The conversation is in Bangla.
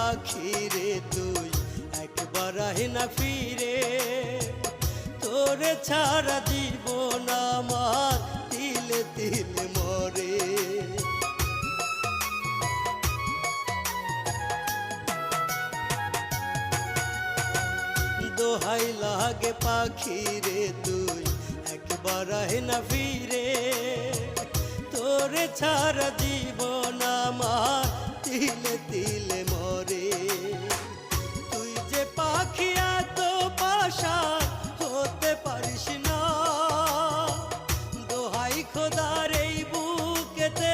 পাখি রে তুই একবার আহে না ফিরে, তোরে ছাড়া জীবন আমার তিলে তিলে মরে। দোহাই লাগে পাখি রে তুই একবার আহে না ফিরে, তোরে ছাড়া জীবন আমার তিলে তিলে মরে। তুই যে পাখি এত পাশান হতে পারিস না, দোহাই খোদার এই বুকেতে